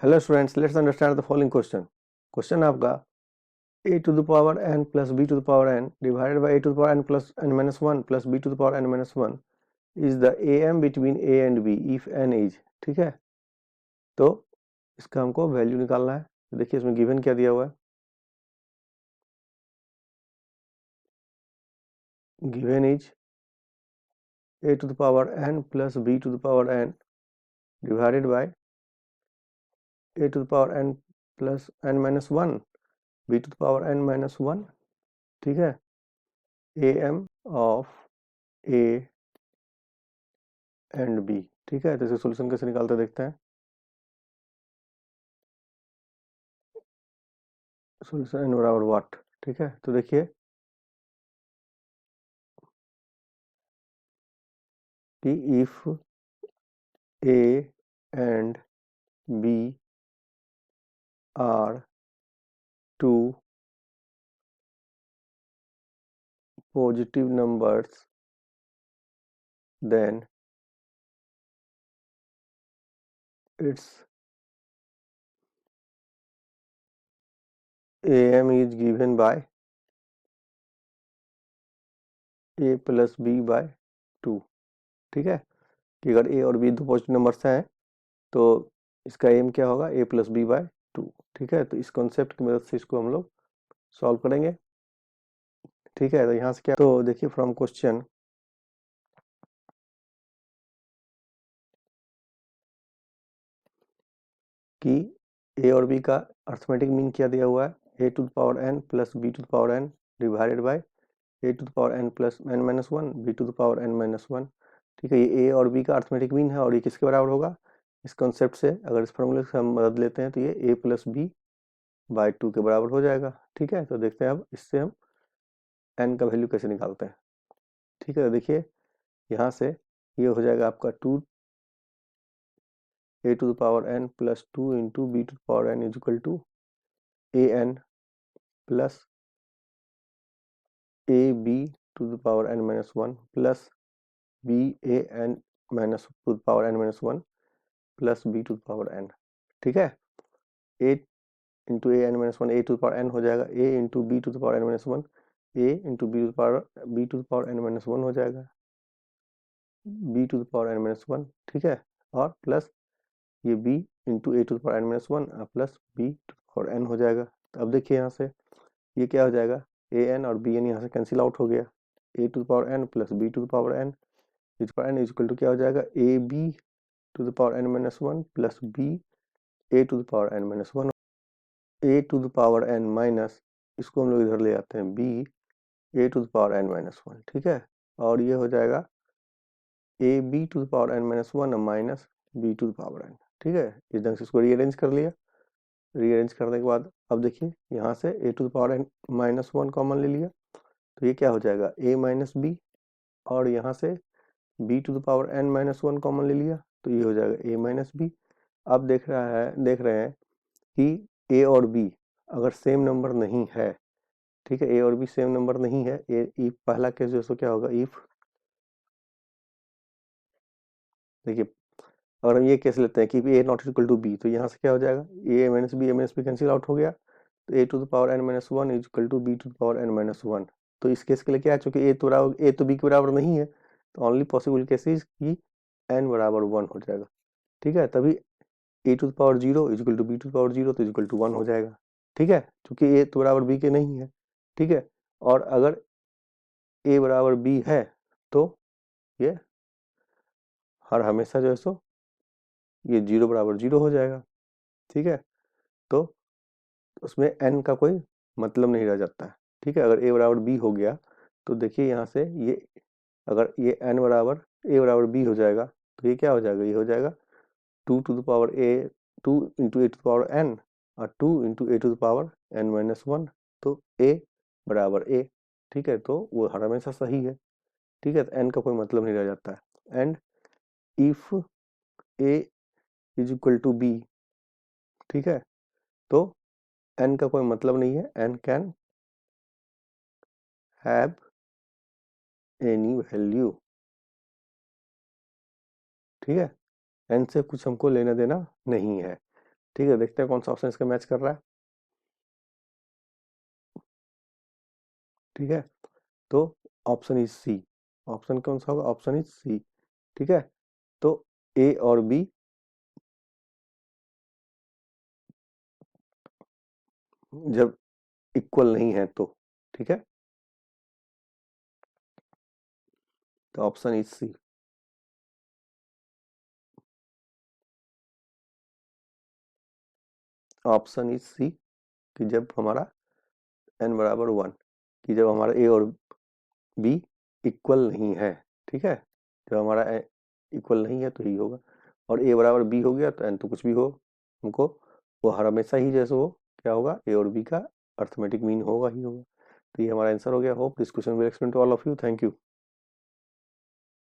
Hello students, let's understand the following question. Question आपका a to the power n plus b to the power n divided by a to the power n plus n minus 1 plus b to the power n minus 1 is the am between a and b if n is। ठीक है, तो इसका हमको value निकालना है। तो देखिए इसमें गिवन क्या दिया हुआ है। Given is a to the power n plus b to the power n divided by a to the power n plus n minus 1 b to the power n minus 1। ठीक है, am of a and b. ठीक है, तो इसे solution कैसे निकालते देखते हैं। सोल्यूशन एन बराबर व्हाट। ठीक है, तो देखिए कि if a and b are two positive numbers then its am is given by a plus b by 2। ठीक है, कि अगर a और b दो पॉजिटिव नंबर्स हैं तो इसका एम क्या होगा, a प्लस बी बाय 2। ठीक है, तो इस कॉन्सेप्ट की मदद से इसको हम लोग सॉल्व करेंगे। ठीक है, तो यहाँ से क्या, तो देखिए फ्रॉम क्वेश्चन कि ए और बी का अर्थमेटिक मीन क्या दिया हुआ है, A to the power N plus B to the power N divided by A to the power N plus N minus one B to the power N minus one. ठीक है, ये ए और B का arithmetic mean है और ये किसके बराबर होगा, इस कॉन्सेप्ट से अगर इस फॉर्मूले से हम मदद लेते हैं तो ये ए प्लस बी बाय 2 के बराबर हो जाएगा। ठीक है, तो देखते हैं अब इससे हम एन का वैल्यू कैसे निकालते हैं। ठीक है, तो देखिए यहाँ से ये हो जाएगा आपका 2 A to the power N plus 2 into B to the power N is equal to A N plus A B to the power N minus one plus B A N minus to the power N minus one plus B to the power N. ठीक है, A into A N minus one A to the power N हो जाएगा, A into B to the power N minus one a into B to the power N minus one हो जाएगा, b to the power N minus one. ठीक है, और plus ये b into A to the power N minus one plus B to the power N हो जाएगा। तो अब देखिए यहाँ से ये क्या हो जाएगा, ए एन और बी एन यहाँ से कैंसिल आउट हो गया, A to the power N plus B to the power N is equal to क्या हो जाएगा, A B to the power N minus one plus B A to the power N minus one. A to the power N minus, इसको हम लोग इधर ले आते हैं, B A to the power N minus one. ठीक है, और ये हो जाएगा A B to the power N minus one minus b to the power N. ठीक है, इस ढंग से इसको रीअरेंज कर लिया। रीअरेंज करने के बाद अब देखिए यहाँ से A to the power N minus one common ले लिया, तो ये क्या हो जाएगा, ए माइनस बी, और यहाँ से b to the power N minus one common ले लिया, तो ये हो जाएगा ए माइनस बी। अब देख रहे हैं कि ए और बी अगर सेम नंबर नहीं है, ठीक है, ए और बी सेम नंबर नहीं है, इफ पहला केस जो है सो क्या होगा, इफ देखिए अगर हम ये केस लेते हैं कि A not equal to B, तो यहाँ से क्या हो जाएगा, A minus B cancel out हो गया, तो A to the power N minus one is equal to B to the power N minus one. तो इस केस के लिए क्या है, चूंकि ए तो बी के बराबर नहीं है, तो ओनली पॉसिबल केस इज कि एन बराबर वन हो जाएगा। ठीक है, तभी A to the power zero is equal to B to the power zero तो इज इक्वल टू वन हो जाएगा। ठीक है, चूंकि ए तो बराबर बी के नहीं है। ठीक है, और अगर ए बराबर बी है तो ये हर हमेशा जो है सो ये जीरो बराबर जीरो हो जाएगा। ठीक है, तो उसमें एन का कोई मतलब नहीं रह जाता है। ठीक है, अगर ए बराबर बी हो गया तो देखिए यहाँ से ये अगर ये एन बराबर ए बराबर बी हो जाएगा, तो ये क्या हो जाएगा, ये हो जाएगा two to the power A, two into A to the power N और two into A to the power N minus one, तो ए बराबर ए। ठीक है, तो वो हर हमेशा सही है। ठीक है, तो एन का कोई मतलब नहीं रह जाता है। And if a is equal to b, ठीक है, तो एन का कोई मतलब नहीं है, n can have any value. ठीक है, एन से कुछ हमको लेना देना नहीं है। ठीक है, देखते हैं कौन सा ऑप्शन इसका मैच कर रहा है। ठीक है, तो ऑप्शन इज सी। ऑप्शन कौन सा होगा? Option is C. ठीक है, तो ए और बी जब इक्वल नहीं है तो, ठीक है, तो option is C. Option is C कि जब हमारा n बराबर 1, कि जब हमारा ए और बी इक्वल नहीं है। ठीक है, जब हमारा इक्वल नहीं है तो ही होगा, और ए बराबर बी हो गया तो एन तो कुछ भी हो हमको, वो हर हमेशा ही जैसे हो क्या होगा, ए और बी का अर्थमेटिक मीन होगा ही होगा। तो ये हमारा आंसर हो गया। Hope this question will explain to all of you. Thank you.